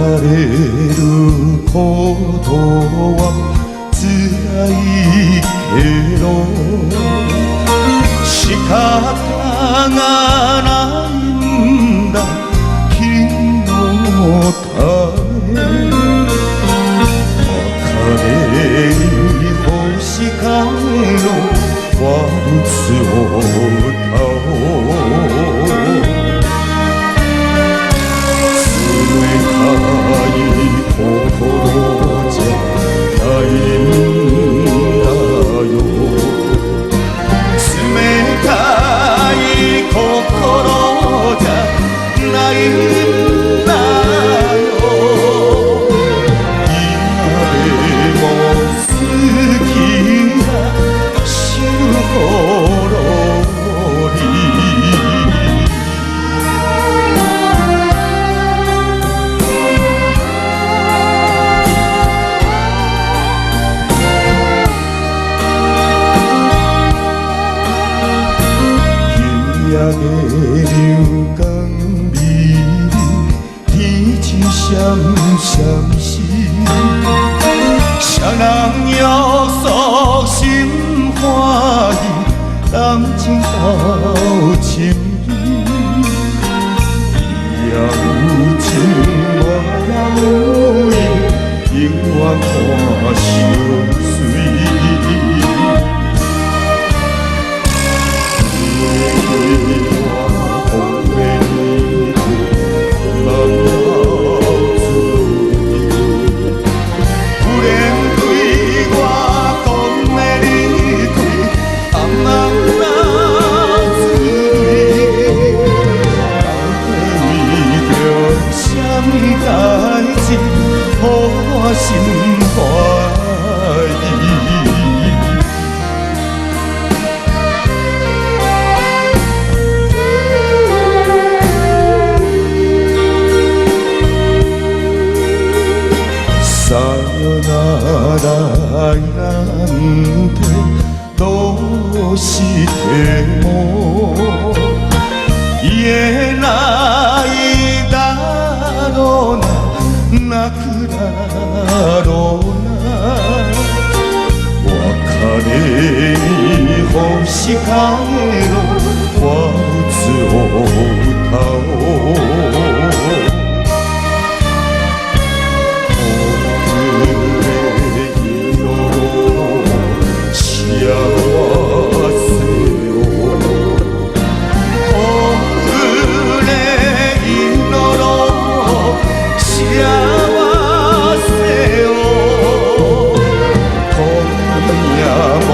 れることは辛いけど仕方がないんだ君のため茜に星影のワルツを歌おう心じゃないんだよ冷たい心じゃないんだよ今でも好きだ死ぬほどに流干比一起相惜，相能有所心怀意，当今到情意，要情我要意，永远看相随。心怀意，さよならなんてどうしても言えないだろうな泣くだろうな別れに星影のワルツを歌おう今夜も